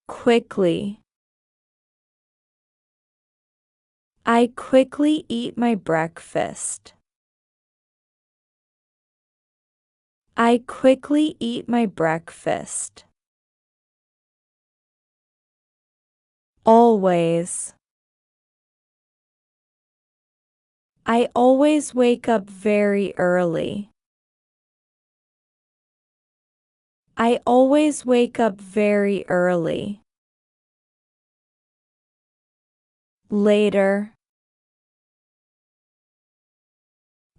Quickly. I quickly eat my breakfast. I quickly eat my breakfast. Always. I always wake up very early. I always wake up very early. Later.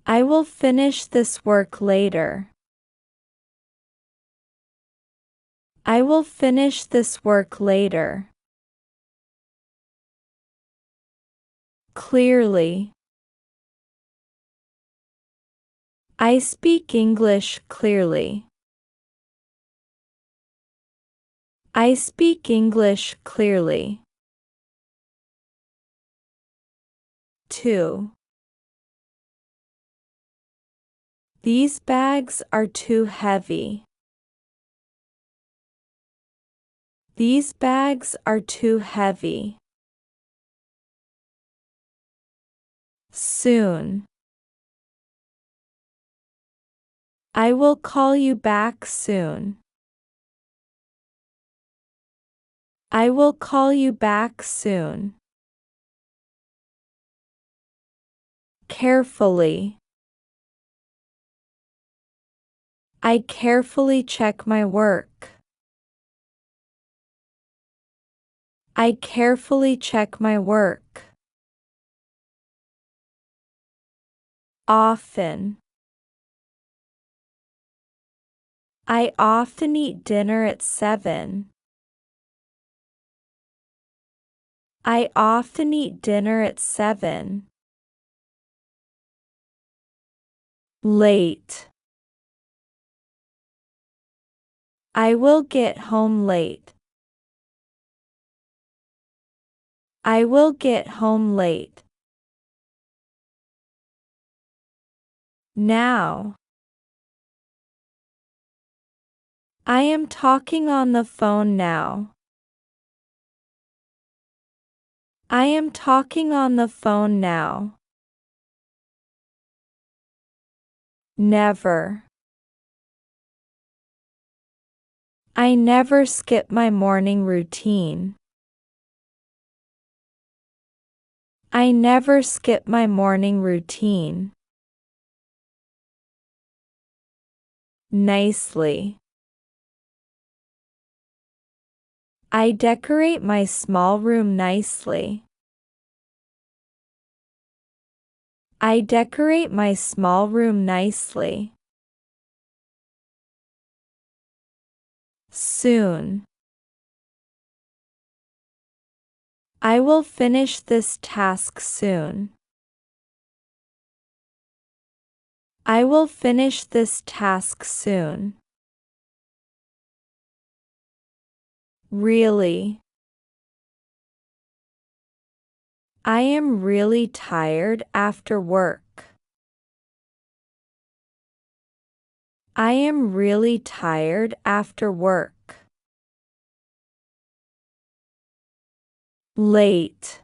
I will finish this work later. I will finish this work later. Clearly. I speak English clearly. I speak English clearly. 2. These bags are too heavy. These bags are too heavy. Soon. I will call you back soon. I will call you back soon. Carefully. I carefully check my work. I carefully check my work. Often. I often eat dinner at 7. I often eat dinner at 7. Late. I will get home late. I will get home late. Now. I am talking on the phone now. I am talking on the phone now. Never. I never skip my morning routine. I never skip my morning routine. Nicely. I decorate my small room nicely. I decorate my small room nicely. Soon. I will finish this task soon. I will finish this task soon. Really. I am really tired after work. I am really tired after work. Late.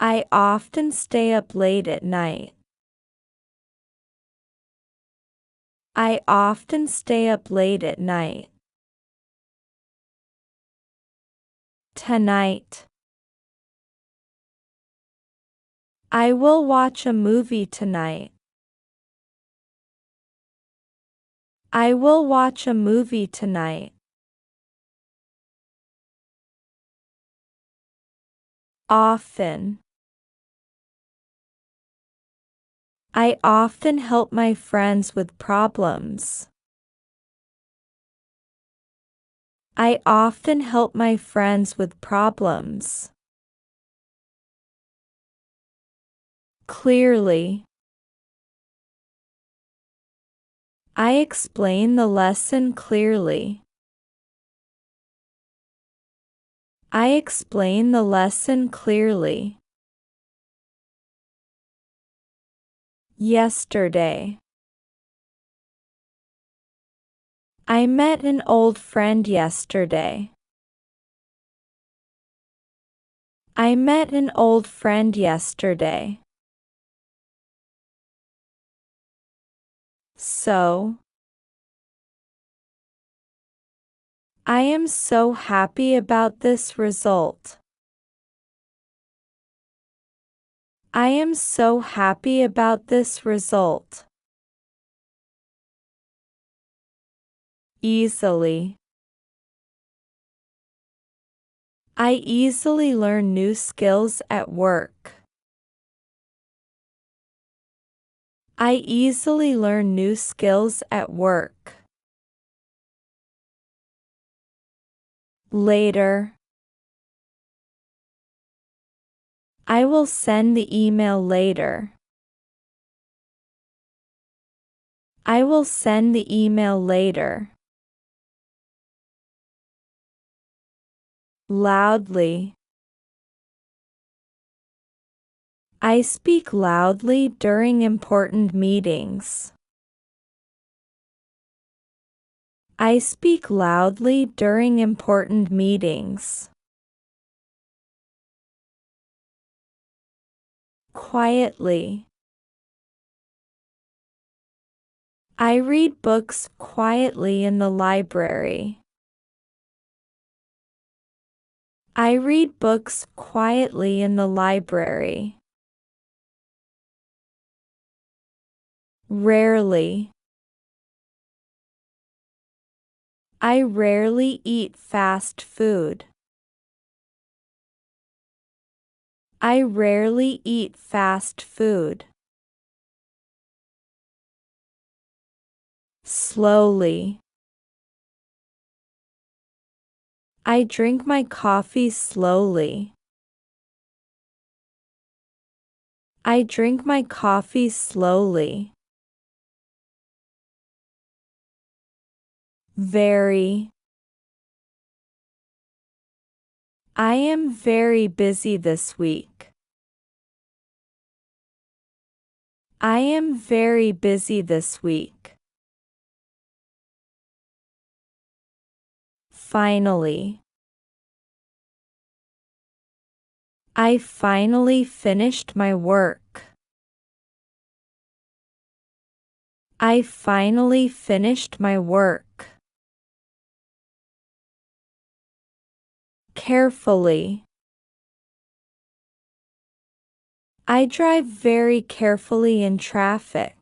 I often stay up late at night. I often stay up late at night. Tonight. I will watch a movie tonight. I will watch a movie tonight. Often. I often help my friends with problems. I often help my friends with problems. Clearly. I explain the lesson clearly. I explain the lesson clearly. Yesterday. I met an old friend yesterday. I met an old friend yesterday. So, I am so happy about this result. I am so happy about this result. Easily. I easily learn new skills at work. I easily learn new skills at work. Later. I will send the email later. I will send the email later. Loudly. I speak loudly during important meetings. I speak loudly during important meetings. Quietly. I read books quietly in the library. I read books quietly in the library. Rarely. I rarely eat fast food. I rarely eat fast food. Slowly. I drink my coffee slowly. I drink my coffee slowly. Very. I am very busy this week. I am very busy this week. Finally. I finally finished my work. I finally finished my work. Carefully. I drive very carefully in traffic.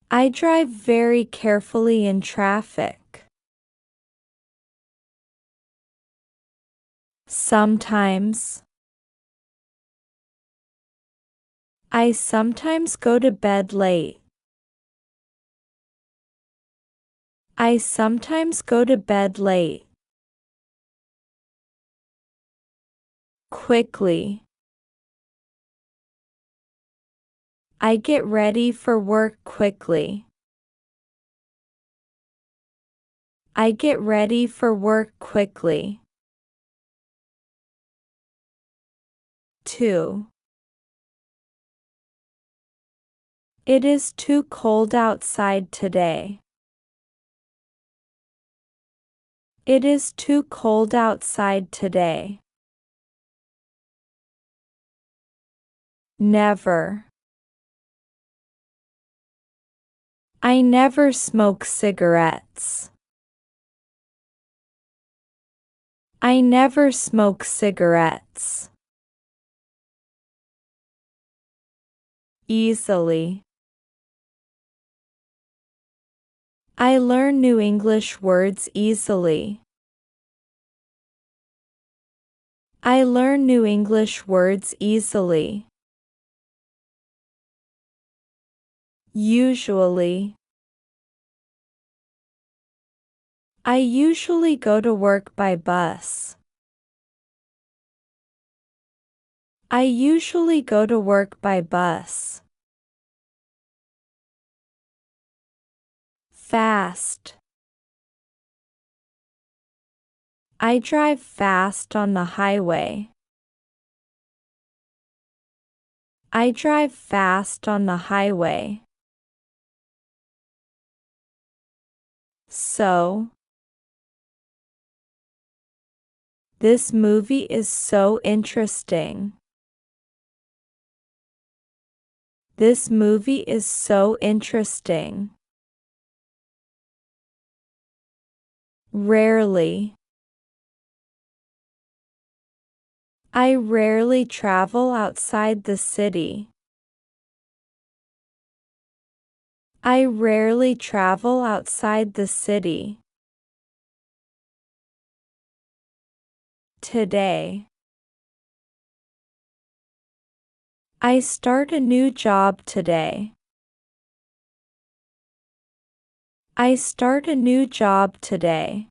I drive very carefully in traffic. Sometimes. I sometimes go to bed late. I sometimes go to bed late. Quickly. I get ready for work quickly. I get ready for work quickly. 2. It is too cold outside today. It is too cold outside today. Never. I never smoke cigarettes. I never smoke cigarettes. Easily. I learn new English words easily. I learn new English words easily. Usually. I usually go to work by bus. I usually go to work by bus. Fast. I drive fast on the highway. I drive fast on the highway. So. This movie is so interesting. This movie is so interesting. Rarely. I rarely travel outside the city. I rarely travel outside the city. Today. I start a new job today. I start a new job today.